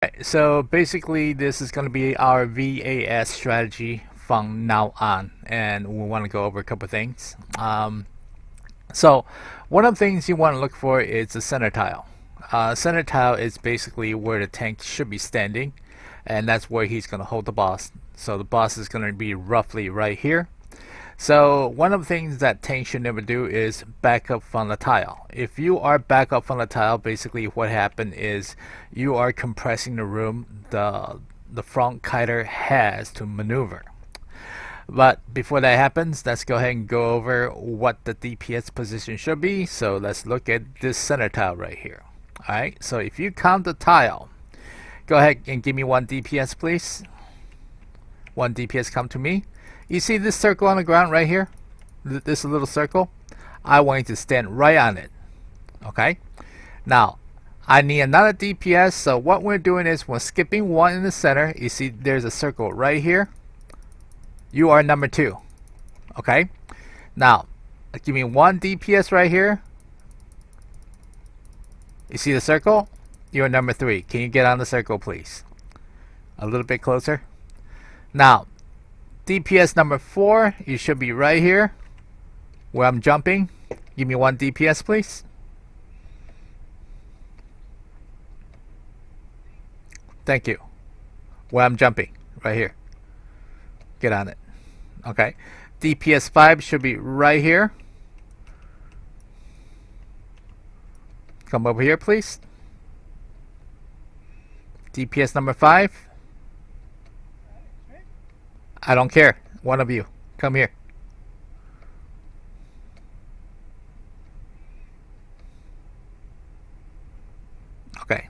Right, so basically this is going to be our vAS strategy from now on, and we want to go over a couple of things. So one of the things you want to look for is the center tile. Center tile is basically where the tank should be standing, and that's where he's going to hold the boss. So the boss is going to be roughly right here. So one of the things that tank should never do is back up from the tile. If you are back up from the tile, basically what happened is you are compressing the room the front kiter has to maneuver. But before that happens, let's go ahead and go over what the DPS position should be. So let's look at this center tile right here. Alright, so if you count the tile, go ahead and give me 1 DPS please. 1 DPS come to me. You see this circle on the ground right here? This little circle? I want you to stand right on it. Okay? Now, I need another DPS, so what we're doing is we're skipping 1 in the center. You see there's a circle right here. You are number 2. Okay? Now, give me 1 DPS right here. You see the circle? You're number 3. Can you get on the circle, please? A little bit closer. Now, DPS number 4, you should be right here where I'm jumping. Give me 1 DPS please. Thank you. Where I'm jumping, right here. Get on it. Okay. DPS 5 should be right here. Come over here please. DPS number 5. I don't care. One of you. Come here. Okay.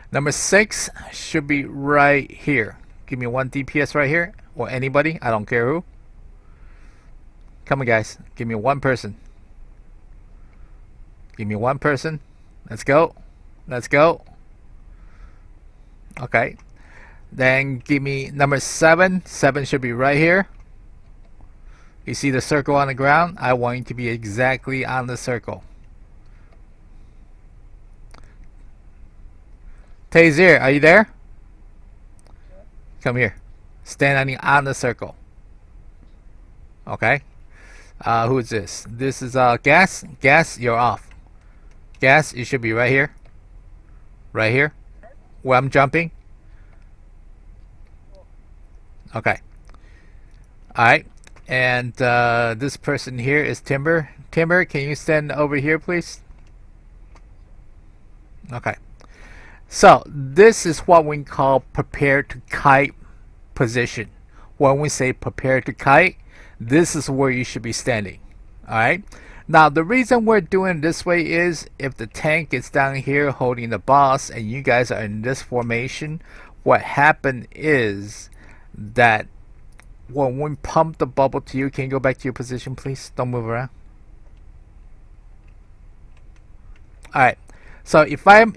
Number 6 should be right here. Give me 1 DPS right here. Or anybody. I don't care who. Come on guys. Give me 1 person. Give me 1 person. Let's go. Let's go. Okay. Then give me number 7. 7 should be right here. You see the circle on the ground? I want you to be exactly on the circle. Taser, are you there? Come here. Stand on the circle. Okay. Who is this? This is Gas. Gas, you're off. Gas, you should be right here. Right here. Where I'm jumping. Okay. Alright. And this person here is Timber. Timber, can you stand over here please? Okay. So this is what we call prepare to kite position. When we say prepare to kite, this is where you should be standing. Alright. Now the reason we're doing it this way is if the tank is down here holding the boss and you guys are in this formation, what happened is that when we pump the bubble to you, can you go back to your position please? Don't move around. Alright, so if I'm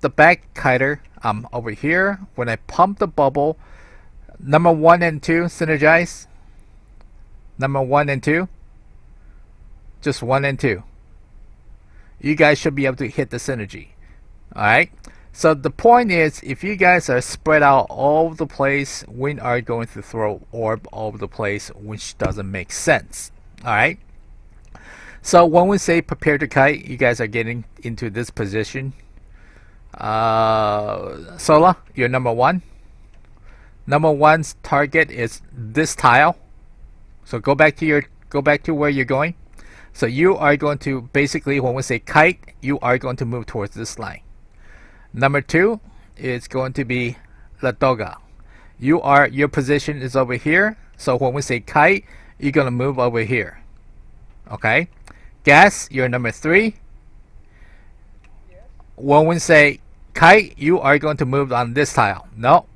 the back kiter, I'm over here. When I pump the bubble, number 1 and 2 synergize. Number 1 and 2, just 1 and 2. You guys should be able to hit the synergy. Alright, so the point is, if you guys are spread out all over the place, we are going to throw orb all over the place, which doesn't make sense. Alright, so when we say prepare to kite, you guys are getting into this position. Sola, you're number 1. Number 1's target is this tile. So go back to where you're going. So you are going to basically, when we say kite, you are going to move towards this line. Number 2 is going to be La Toga. Your position is over here. So when we say kite, you're gonna move over here. Okay? Gas, you're number 3. When we say kite, you are going to move on this tile. No,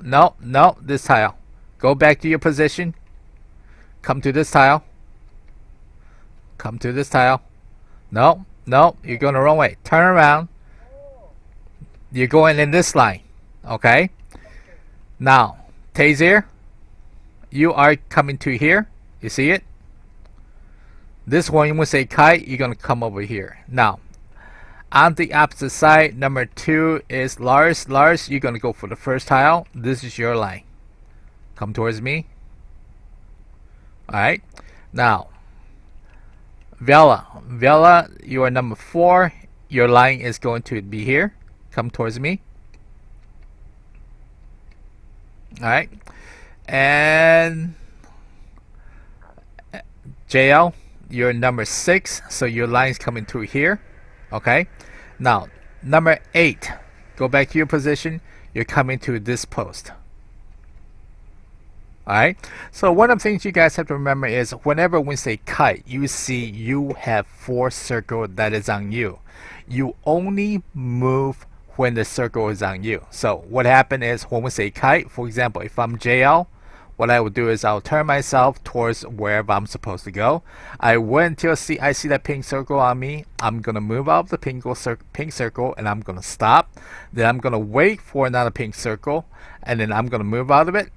this tile. Go back to your position. Come to this tile. Come to this tile. No, you're going the wrong way. Turn around. You're going in this line. Okay? Now, Taser, you are coming to here. You see it? This one, you will say kite, you're going to come over here. Now, On the opposite side, number 2 is Lars. Lars, you're going to go for the first tile. This is your line. Come towards me. Alright. Now, Vela. Vela, you are number 4. Your line is going to be here. Come towards me. Alright. And JL, you're number 6. So your line is coming through here. Okay. Now, number 8. Go back to your position. You're coming to this post. Alright, so one of the things you guys have to remember is whenever we say kite, you see you have 4 circles that is on you. You only move when the circle is on you. So what happened is when we say kite, for example, if I'm JL, what I would do is I'll turn myself towards wherever I'm supposed to go. I wait until I see that pink circle on me. I'm going to move out of the pink circle and I'm going to stop. Then I'm going to wait for another pink circle and then I'm going to move out of it.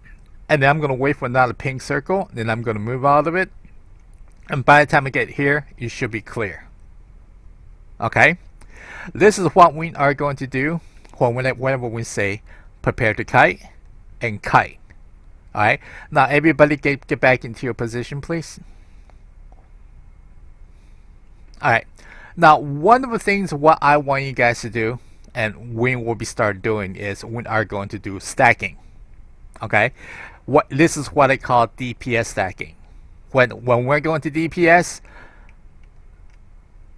And then I'm going to wait for another pink circle. Then I'm going to move out of it. And by the time I get here, you should be clear. Okay? This is what we are going to do whenever we say prepare to kite and kite. Alright? Now everybody get back into your position, please. Alright. Now one of the things what I want you guys to do and we will be start doing is we are going to do stacking. Okay? This is what I call DPS stacking. When we're going to DPS,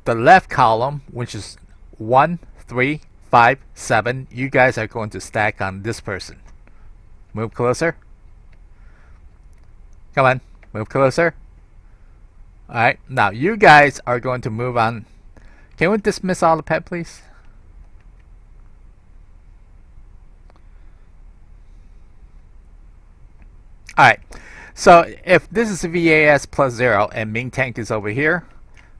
the left column, which is 1, 3, 5, 7, you guys are going to stack on this person. Move closer. Come on, move closer. Alright, now you guys are going to move on. Can we dismiss all the pet, please? Alright, so if this is vAS plus 0 and main tank is over here,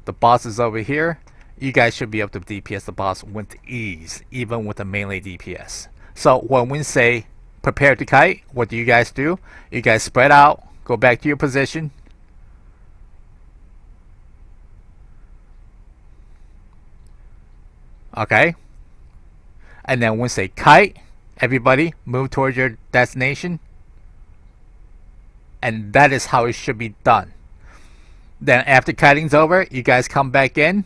the boss is over here, you guys should be able to DPS the boss with ease, even with a melee DPS. So when we say prepare to kite, what do you guys do? You guys spread out, go back to your position. Okay. And then when we say kite, everybody move towards your destination. And that is how it should be done. Then after kiting's over, you guys come back in.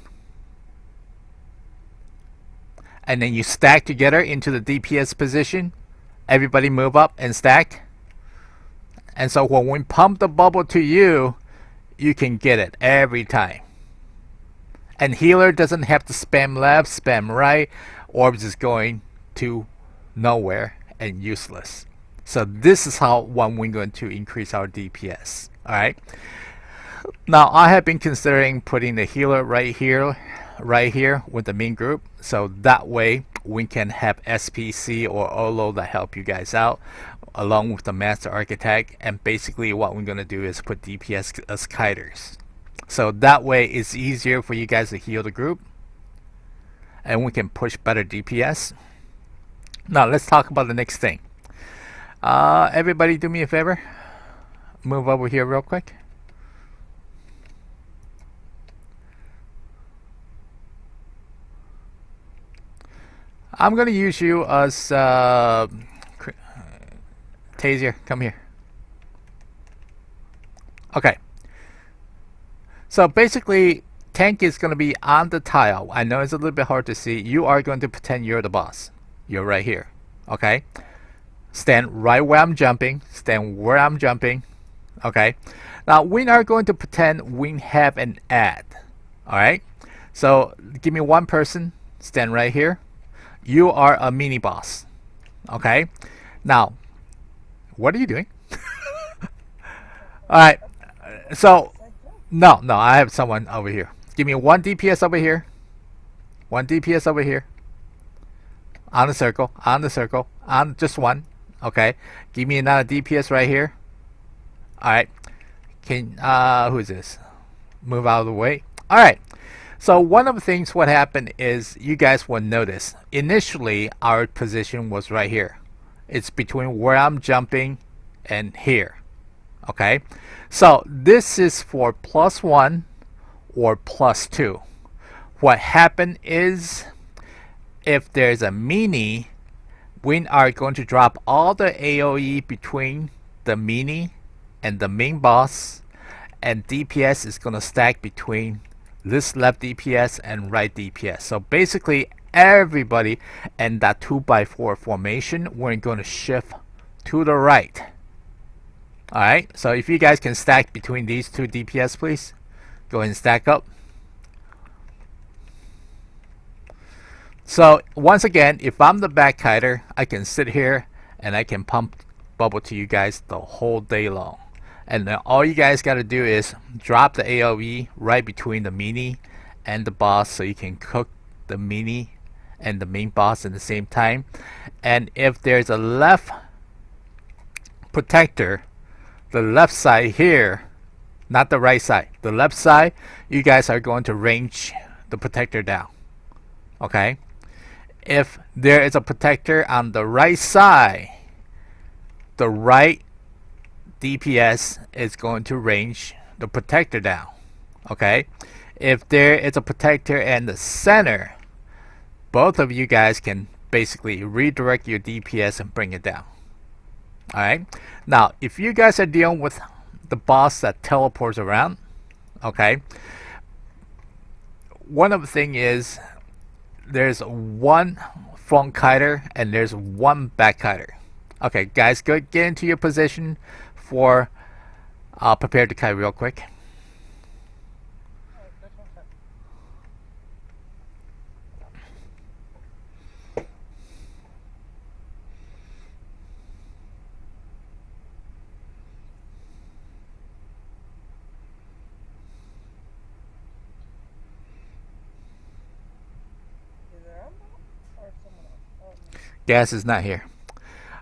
And then you stack together into the DPS position. Everybody move up and stack. And so when we pump the bubble to you, you can get it every time. And healer doesn't have to spam left, spam right. Orbs is going to nowhere and useless. So this is how we're going to increase our DPS. Alright. Now I have been considering putting the healer right here with the main group. So that way we can have SPC or OLO that help you guys out along with the Master Architect. And basically what we're going to do is put DPS as kiters. So that way it's easier for you guys to heal the group. And we can push better DPS. Now let's talk about the next thing. Everybody do me a favor. Move over here real quick. I'm gonna use you as Tazier, come here. Okay. So basically, tank is gonna be on the tile. I know it's a little bit hard to see. You are going to pretend you're the boss. You're right here. Okay. Stand right where I'm jumping. Stand where I'm jumping. Okay. Now we are going to pretend we have an ad. Alright. So give me one person. Stand right here. You are a mini boss. Okay. Now, what are you doing? Alright. So no, I have someone over here. Give me one DPS over here. One DPS over here. On the circle. On the circle. On just one. Okay. Give me another DPS right here. Alright. Who is this? Move out of the way. Alright. So one of the things what happened is you guys will notice initially our position was right here. It's between where I'm jumping and here. Okay. So this is for +1 or +2. What happened is if there's a mini, we are going to drop all the AoE between the mini and the main boss, and DPS is going to stack between this left DPS and right DPS. So basically everybody in that 2x4 formation, we're going to shift to the right. Alright, so if you guys can stack between these two DPS, please go ahead and stack up. So once again, if I'm the backkiter, I can sit here and I can pump bubble to you guys the whole day long. And then all you guys got to do is drop the AoE right between the mini and the boss, so you can cook the mini and the main boss at the same time. And if there's a left protector, the left side here, not the right side, the left side, you guys are going to range the protector down. Okay? If there is a protector on the right side, the right DPS is going to range the protector down. Okay? If there is a protector in the center, both of you guys can basically redirect your DPS and bring it down. Alright? Now, if you guys are dealing with the boss that teleports around, okay, one of the thing is there's one front kiter and there's one back kiter. Okay, guys, go get into your position for prepare to kite real quick. Gas is not here.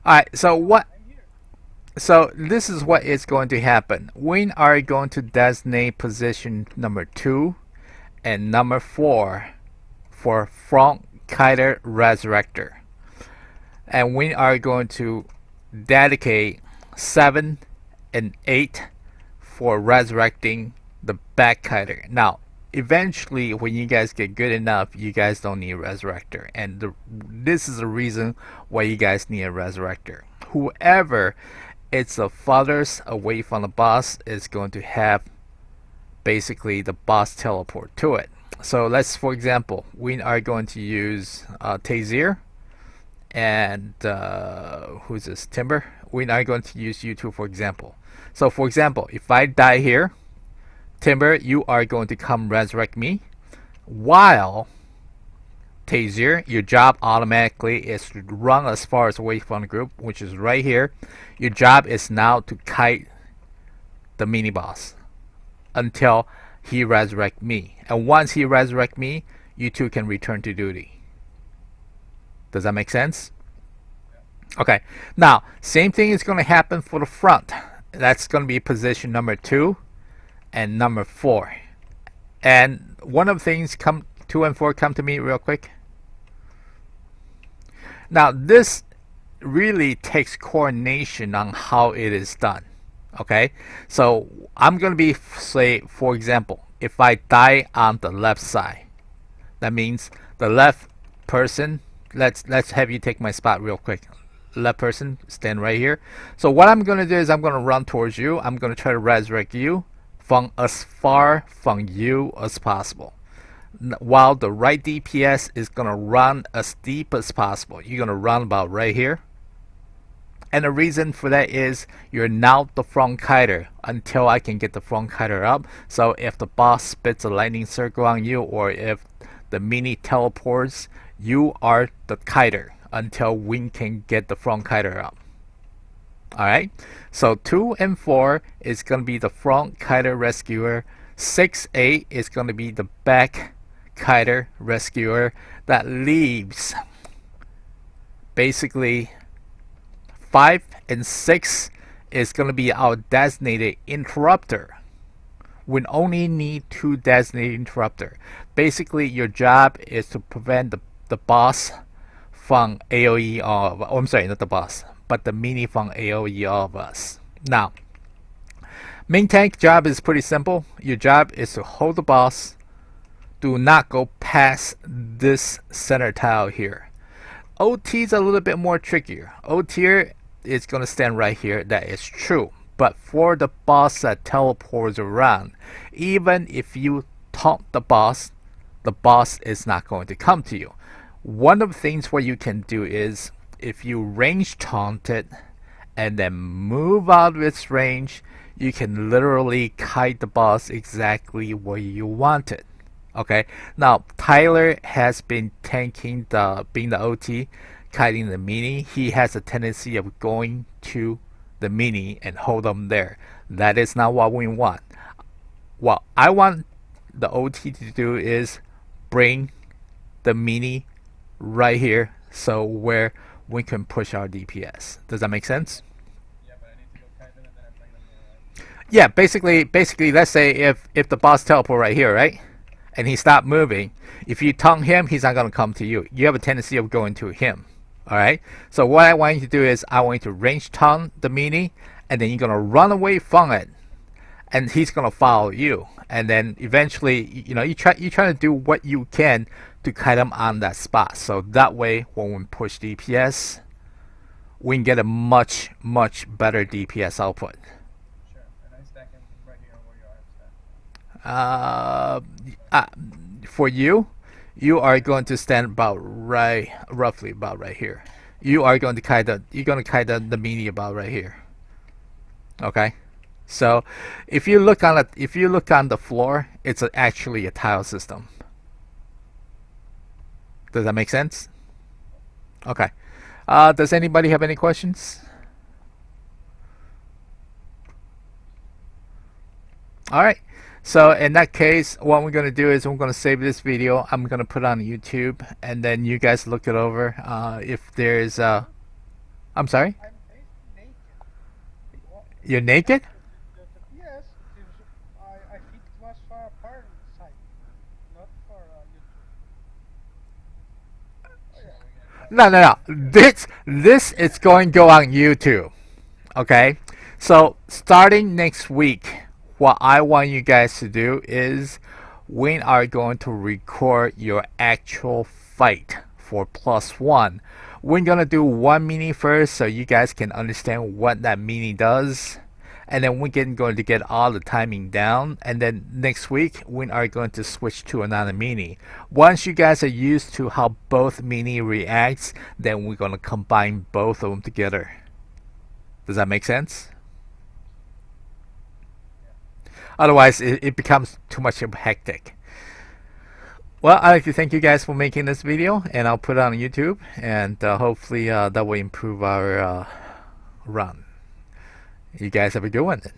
Alright, so this is what is going to happen. We are going to designate position number 2 and number 4 for front kiter resurrector. And we are going to dedicate 7 and 8 for resurrecting the back kiter. Now, eventually when you guys get good enough, you guys don't need a resurrector, and this is the reason why you guys need a resurrector. Whoever it's the farthest away from the boss is going to have basically the boss teleport to it. So let's, for example, we are going to use Tazir and who's this, Timber. We are going to use you two for example. So for example, if I die here, Timber, you are going to come resurrect me, while Tazir, your job automatically is to run as far as away from the group, which is right here. Your job is now to kite the mini boss until he resurrect me, and once he resurrect me, you two can return to duty. Does that make sense? Okay, now same thing is going to happen for the front. That's going to be position number 2 and number 4. And one of the things, come 2 and 4, come to me real quick. Now this really takes coordination on how it is done. Okay, so I'm gonna be, say for example, if I die on the left side, that means the left person, let's have you take my spot real quick. Left person, stand right here. So what I'm gonna do is I'm gonna run towards you. I'm gonna try to resurrect you from as far from you as possible, while the right DPS is gonna run as deep as possible. You're gonna run about right here, and the reason for that is you're now the front kiter until I can get the front kiter up. So if the boss spits a lightning circle on you, or if the mini teleports, you are the kiter until we can get the front kiter up. Alright, so 2 and 4 is going to be the front kiter rescuer. 6, 8 is going to be the back kiter rescuer. That leaves basically 5 and 6 is going to be our designated interrupter. We only need 2 designated interrupter. Basically your job is to prevent the boss from AoE of, oh, I'm sorry, not the boss, but the mini from AoE of us. Now, main tank job is pretty simple. Your job is to hold the boss, do not go past this center tile here. OT is a little bit more trickier. OT is going to stand right here. That is true. But for the boss that teleports around, even if you taunt the boss is not going to come to you. One of the things what you can do is if you range taunt it and then move out of its range, you can literally kite the boss exactly where you want it. Okay, now Tyler has been tanking being the OT, kiting the mini. He has a tendency of going to the mini and hold them there. That is not what we want. What I want the OT to do is bring the mini right here, so where we can push our DPS. Does that make sense? Yeah, but I need to go kite them and then I bring them here, right? Yeah, basically, let's say if the boss teleport right here, right, and he stopped moving, if you taunt him, he's not gonna come to you. You have a tendency of going to him. All right. So what I want you to do is I want you to range taunt the mini, and then you're gonna run away from it, and he's gonna follow you. And then eventually, you try to do what you can to kite him on that spot. So that way, when we push DPS, we can get a much better DPS output. Sure. And I stack him right here where you are stacked. For you, you are going to stand about roughly about right here. You are going to kite the mini about right here. Okay. So if you look on the floor, it's actually a tile system. Does that make sense? Okay. Does anybody have any questions? All right. So in that case, what we're going to do is we're going to save this video. I'm going to put it on YouTube, and then you guys look it over. If there's I'm sorry? I'm basically naked. What? You're naked? Yes, I think it was for a part site, not for YouTube. Oh yeah, we're gonna No. This is going to go on YouTube. Okay? So starting next week, what I want you guys to do is we are going to record your actual fight for +1. We're gonna do one mini first so you guys can understand what that mini does, and then we're going to get all the timing down, and then next week we are going to switch to another mini. Once you guys are used to how both mini reacts, then we're going to combine both of them together. Does that make sense? Otherwise, it becomes too much of a hectic. Well, I'd like to thank you guys for making this video, and I'll put it on YouTube, and hopefully that will improve our run. You guys have a good one then.